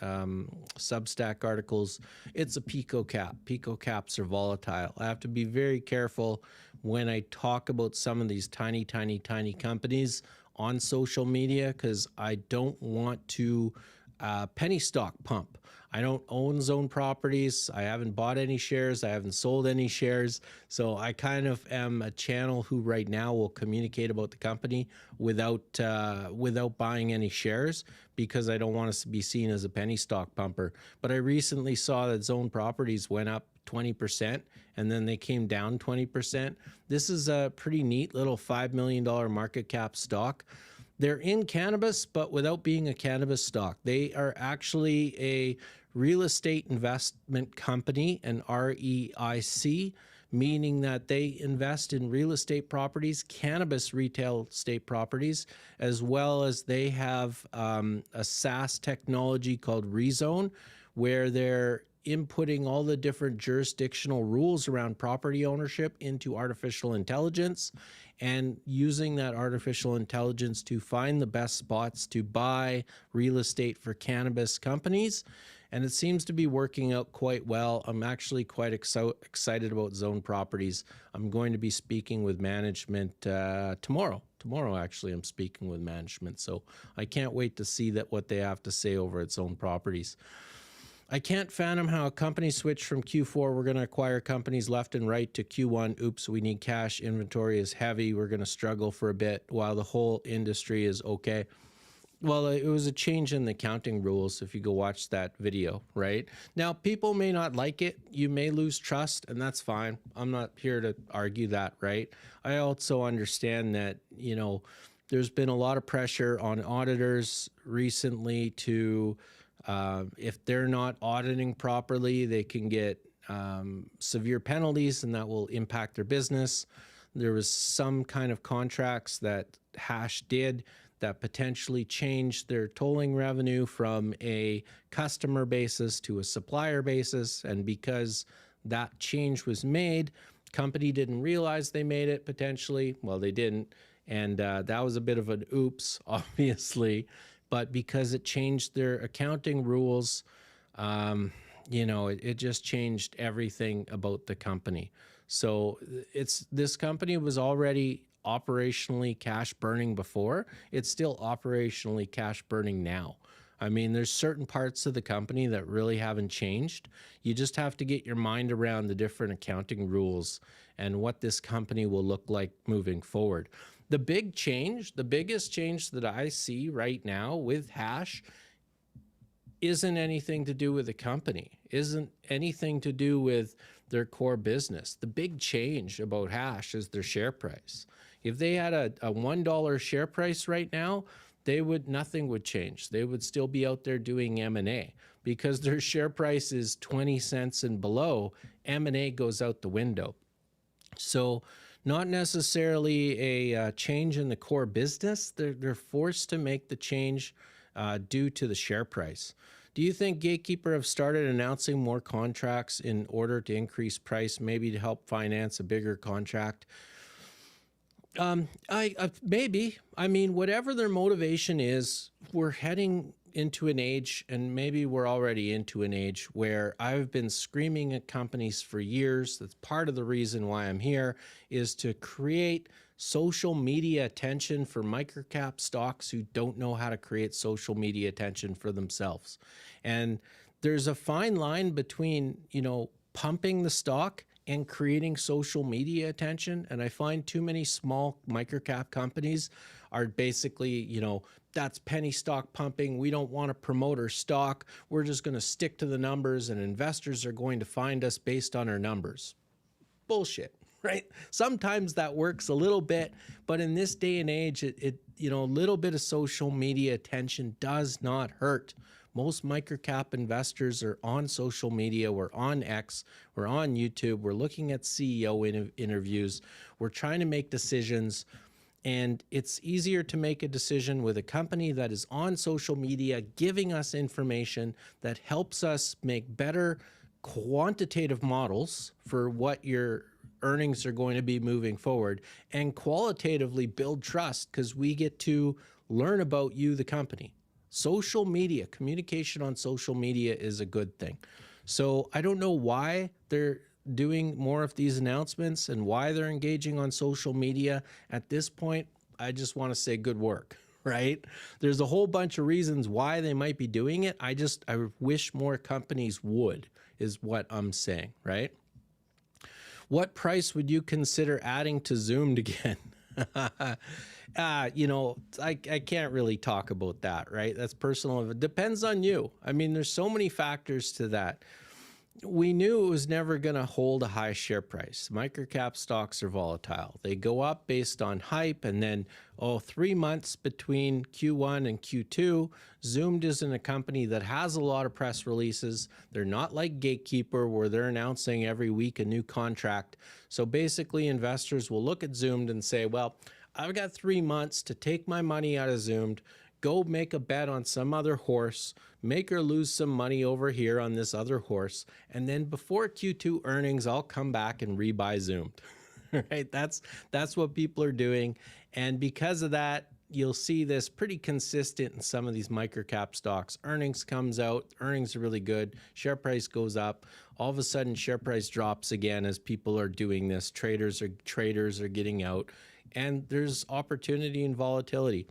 Substack articles. It's a Pico cap. Pico caps are volatile. I have to be very careful when I talk about some of these tiny companies on social media because I don't want to penny stock pump. I don't own Zone Properties. I haven't bought any shares. I haven't sold any shares. So I kind of am a channel who right now will communicate about the company without buying any shares because I don't want us to be seen as a penny stock pumper. But I recently saw that Zone Properties went up 20% and then they came down 20%. This is a pretty neat little $5 million market cap stock. They're in cannabis, but without being a cannabis stock. They are actually a real estate investment company, an REIC, meaning that they invest in real estate properties, cannabis retail estate properties, as well as they have a SaaS technology called Rezone, where they're inputting all the different jurisdictional rules around property ownership into artificial intelligence and using that artificial intelligence to find the best spots to buy real estate for cannabis companies. And it seems to be working out quite well. I'm actually quite excited about Zone Properties. I'm going to be speaking with management tomorrow. Tomorrow, actually, I'm speaking with management. So I can't wait to see what they have to say over at Zone Properties. I can't fathom how a company switched from Q4, we're going to acquire companies left and right, to Q1, oops, we need cash, inventory is heavy, we're going to struggle for a bit while the whole industry is okay. Well, it was a change in the accounting rules if you go watch that video, right? Now, people may not like it. You may lose trust, and that's fine. I'm not here to argue that, right? I also understand that, there's been a lot of pressure on auditors recently to if they're not auditing properly, they can get severe penalties and that will impact their business. There was some kind of contracts that Hash did that potentially changed their tolling revenue from a customer basis to a supplier basis. And because that change was made, company didn't realize they made it potentially. Well, they didn't. And that was a bit of an oops, obviously. but because it changed their accounting rules, it just changed everything about the company. So this company was already operationally cash burning before. It's still operationally cash burning now. I mean, there's certain parts of the company that really haven't changed. You just have to get your mind around the different accounting rules and what this company will look like moving forward. The biggest change that I see right now with Hash isn't anything to do with the company, isn't anything to do with their core business. The big change about Hash is their share price. If they had a $1 share price right now, nothing would change. They would still be out there doing M&A. Because their share price is 20 cents and below, M&A goes out the window. So not necessarily a change in the core business. They're forced to make the change due to the share price. Do you think Gatekeeper have started announcing more contracts in order to increase price, maybe to help finance a bigger contract? Maybe. I mean, whatever their motivation is, we're heading into an age, and maybe we're already into an age, where I've been screaming at companies for years. That's part of the reason why I'm here, is to create social media attention for microcap stocks who don't know how to create social media attention for themselves. And there's a fine line between, pumping the stock and creating social media attention. And I find too many small microcap companies are basically, that's penny stock pumping. We don't want to promote our stock. We're just going to stick to the numbers, and investors are going to find us based on our numbers. Bullshit, right? Sometimes that works a little bit, but in this day and age, a little bit of social media attention does not hurt. Most microcap investors are on social media. We're on X, we're on YouTube, we're looking at CEO interviews, we're trying to make decisions. And it's easier to make a decision with a company that is on social media, giving us information that helps us make better quantitative models for what your earnings are going to be moving forward, and qualitatively build trust because we get to learn about you, the company. Social media, communication on social media is a good thing. So I don't know why they're doing more of these announcements and why they're engaging on social media at this point. I just want to say good work, right? There's a whole bunch of reasons why they might be doing it. I wish more companies would, is what I'm saying, right? What price would you consider adding to Zoomed again? I can't really talk about that, right? That's personal. It depends on you. I mean, there's so many factors to that. We knew it was never going to hold a high share price. Microcap stocks are volatile. They go up based on hype, and then, 3 months between Q1 and Q2. Zoomed isn't a company that has a lot of press releases. They're not like Gatekeeper, where they're announcing every week a new contract. So basically, investors will look at Zoomed and say, well, I've got 3 months to take my money out of Zoomed, go make a bet on some other horse, make her lose some money over here on this other horse, and then before Q2 earnings, I'll come back and rebuy Zoomed. Right? That's what people are doing. And because of that, you'll see this pretty consistent in some of these microcap stocks. Earnings comes out, earnings are really good, share price goes up, all of a sudden share price drops again as people are doing this. Traders are getting out, and there's opportunity and volatility.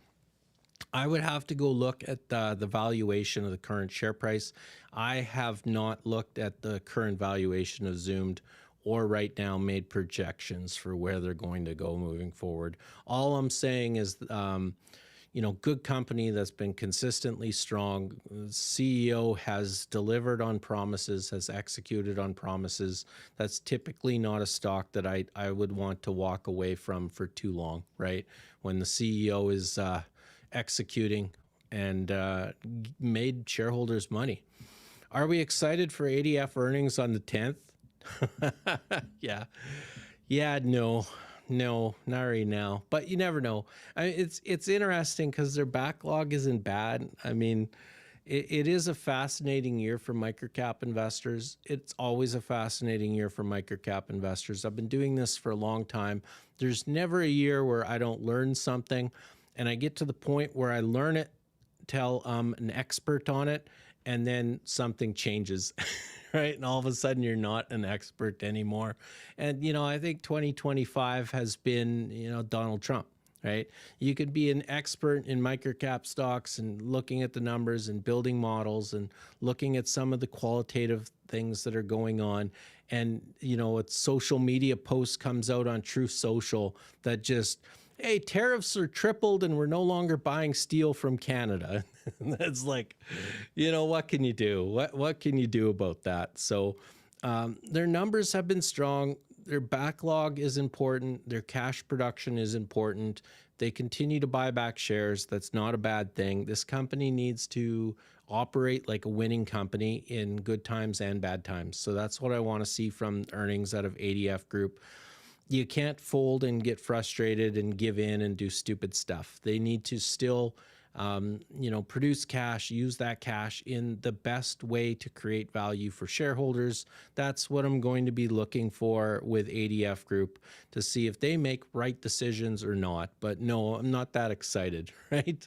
I would have to go look at the valuation of the current share price. I have not looked at the current valuation of Zoomed or right now made projections for where they're going to go moving forward. All I'm saying is, good company that's been consistently strong. CEO has delivered on promises, has executed on promises. That's typically not a stock that I would want to walk away from for too long, right? When the CEO is executing and made shareholders money. Are we excited for ADF earnings on the 10th? Yeah, no, not right now, but you never know. It's interesting because their backlog isn't bad. I mean, it is a fascinating year for microcap investors. It's always a fascinating year for microcap investors. I've been doing this for a long time. There's never a year where I don't learn something. And I get to the point where I learn it tell I'm an expert on it, and then something changes, right? And all of a sudden you're not an expert anymore. And, I think 2025 has been, Donald Trump. Right? You could be an expert in microcap stocks and looking at the numbers and building models and looking at some of the qualitative things that are going on. And, a social media post comes out on Truth Social that just, hey, tariffs are tripled and we're no longer buying steel from Canada. That's like, what can you do? What can you do about that? So their numbers have been strong. Their backlog is important. Their cash production is important. They continue to buy back shares. That's not a bad thing. This company needs to operate like a winning company in good times and bad times. So that's what I want to see from earnings out of ADF Group. You can't fold and get frustrated and give in and do stupid stuff. They need to still produce cash, use that cash in the best way to create value for shareholders. That's what I'm going to be looking for with ADF Group to see if they make right decisions or not. But no, I'm not that excited, right?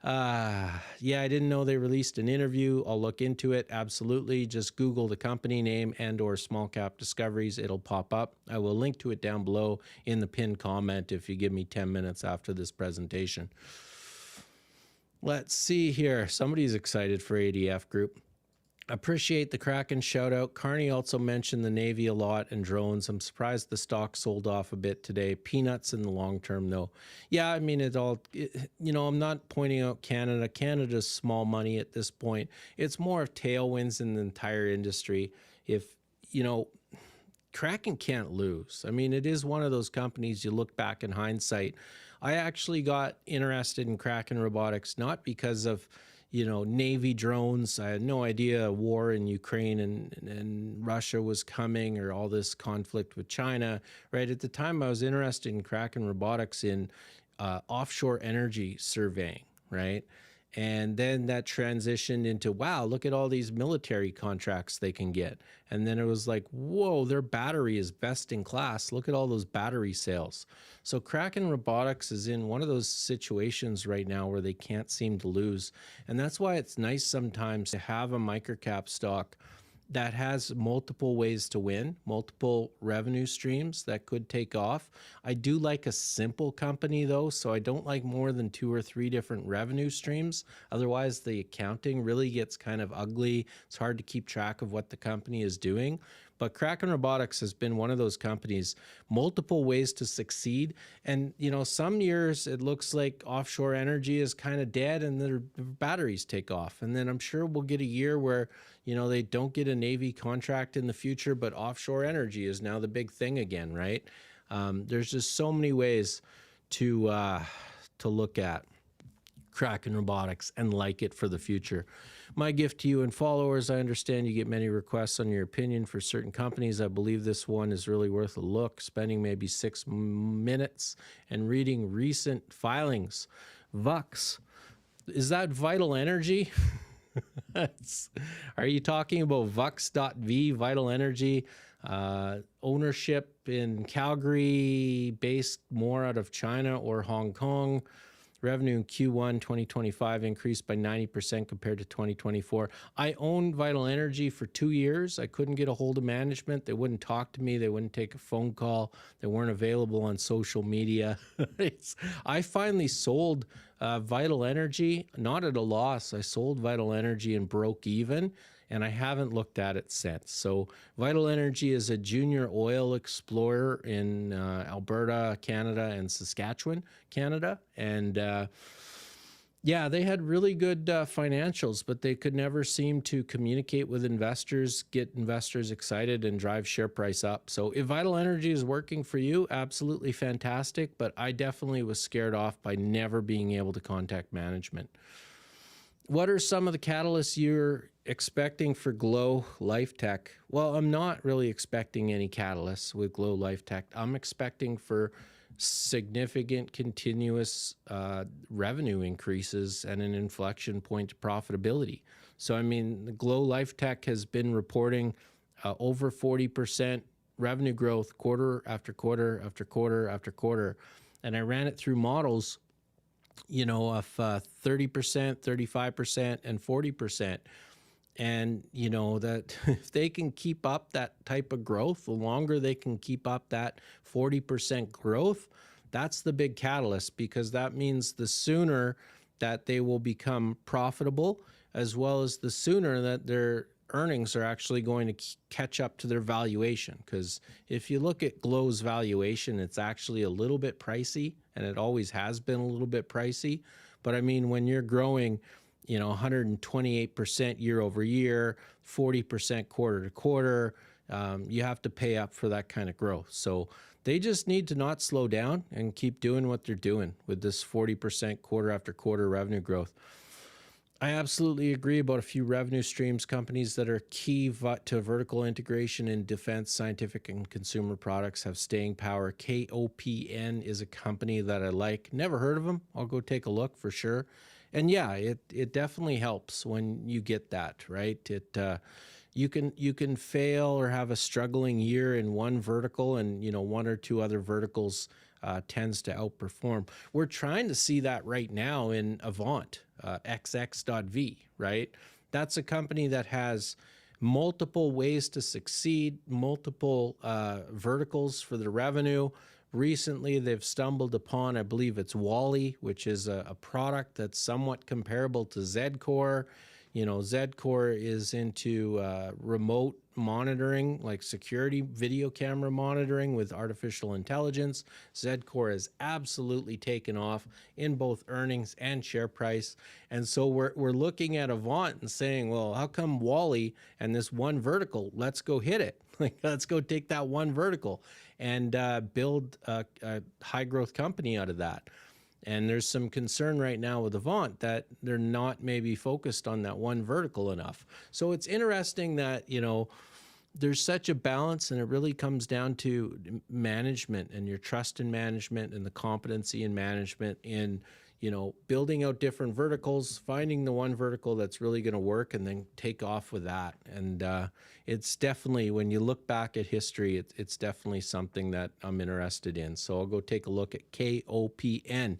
I didn't know they released an interview. I'll look into it. Absolutely. Just Google the company name and/or small cap discoveries. It'll pop up. I will link to it down below in the pinned comment if you give me 10 minutes after this presentation. Let's see here. Somebody's excited for ADF Group. Appreciate the Kraken shout out. Carney also mentioned the Navy a lot and drones. I'm surprised the stock sold off a bit today. Peanuts in the long term, though. Yeah, I mean, I'm not pointing out Canada. Canada's small money at this point. It's more of tailwinds in the entire industry. If, Kraken can't lose. I mean, it is one of those companies you look back in hindsight. I actually got interested in Kraken Robotics, not because of, Navy drones. I had no idea a war in Ukraine and Russia was coming or all this conflict with China. Right at the time, I was interested in Kraken Robotics in offshore energy surveying, right? And then that transitioned into, wow, look at all these military contracts they can get. And then it was like, whoa, their battery is best in class. Look at all those battery sales. So Kraken Robotics is in one of those situations right now where they can't seem to lose. And that's why it's nice sometimes to have a microcap stock that has multiple ways to win, multiple revenue streams that could take off. I do like a simple company though, so I don't like more than 2 or 3 different revenue streams. Otherwise, the accounting really gets kind of ugly. It's hard to keep track of what the company is doing. But Kraken Robotics has been one of those companies, multiple ways to succeed. And, some years it looks like offshore energy is kind of dead and their batteries take off. And then I'm sure we'll get a year where, they don't get a Navy contract in the future, but offshore energy is now the big thing again, right? There's just so many ways to look at Kraken Robotics and like it for the future. My gift to you and followers, I understand you get many requests on your opinion for certain companies. I believe this one is really worth a look, spending maybe 6 minutes and reading recent filings. VUX, is that Vital Energy? Are you talking about VUX.V, Vital Energy? Ownership in Calgary, based more out of China or Hong Kong. Revenue in Q1 2025 increased by 90% compared to 2024. I owned Vital Energy for 2 years. I couldn't get a hold of management. They wouldn't talk to me. They wouldn't take a phone call. They weren't available on social media. I finally sold Vital Energy, not at a loss. I sold Vital Energy and broke even, and I haven't looked at it since. So Vital Energy is a junior oil explorer in Alberta, Canada, and Saskatchewan, Canada. And they had really good financials, but they could never seem to communicate with investors, get investors excited, and drive share price up. So if Vital Energy is working for you, absolutely fantastic. But I definitely was scared off by never being able to contact management. What are some of the catalysts you're expecting for Glow Life Tech? Well, I'm not really expecting any catalysts with Glow Life Tech. I'm expecting for significant continuous revenue increases and an inflection point to profitability. So, I mean, the Glow Life Tech has been reporting over 40% revenue growth quarter after quarter after quarter after quarter. And I ran it through models. of 30%, 35%, and 40%. And, that if they can keep up that type of growth, the longer they can keep up that 40% growth, that's the big catalyst, because that means the sooner that they will become profitable, as well as the sooner that their earnings are actually going to catch up to their valuation. Because if you look at Glow's valuation, it's actually a little bit pricey, and it always has been a little bit pricey. But I mean, when you're growing 128% year over year, 40% quarter to quarter, you have to pay up for that kind of growth. So they just need to not slow down and keep doing what they're doing with this 40% quarter after quarter revenue growth. I absolutely agree about a few revenue streams, companies that are key to vertical integration in defense, scientific, and consumer products have staying power. KOPN is a company that I like. Never heard of them. I'll go take a look for sure. And yeah, it definitely helps when you get that, right? You can fail or have a struggling year in one vertical, and one or two other verticals tends to outperform. We're trying to see that right now in Avant, XX.V, right? That's a company that has multiple ways to succeed, multiple verticals for the revenue. Recently, they've stumbled upon, I believe it's Wally, which is a product that's somewhat comparable to Zedcore. Zedcore is into remote monitoring, like security video camera monitoring with artificial intelligence. Zedcore has absolutely taken off in both earnings and share price. And so we're looking at Avant and saying, well, how come Wally and this one vertical, let's go hit it. Like, let's go take that one vertical and build a high growth company out of that. And there's some concern right now with Avant that they're not maybe focused on that one vertical enough. So it's interesting that, there's such a balance, and it really comes down to management and your trust in management and the competency in management in, building out different verticals, finding the one vertical that's really going to work, and then take off with that. And it's definitely, when you look back at history, it's definitely something that I'm interested in. So I'll go take a look at KOPN.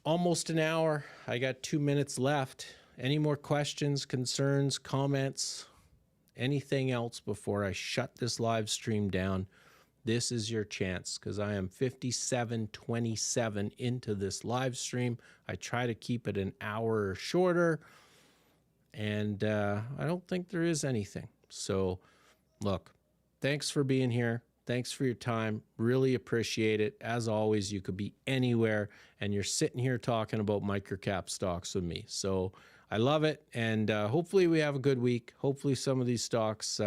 Almost an hour. I got 2 minutes left. Any more questions, concerns, comments, anything else before I shut this live stream down? This is your chance, because I am 57:27 into this live stream. I try to keep it an hour or shorter, and I don't think there is anything. So look, thanks for being here. Thanks for your time. Really appreciate it. As always, you could be anywhere, and you're sitting here talking about microcap stocks with me. So I love it, and hopefully we have a good week. Hopefully some of these stocks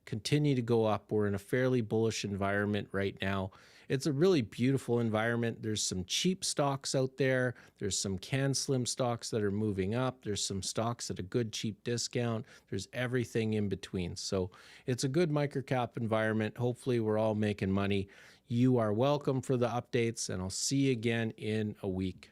continue to go up. We're in a fairly bullish environment right now. It's a really beautiful environment. There's some cheap stocks out there. There's some CanSlim stocks that are moving up. There's some stocks at a good cheap discount. There's everything in between. So it's a good microcap environment. Hopefully we're all making money. You are welcome for the updates, and I'll see you again in a week.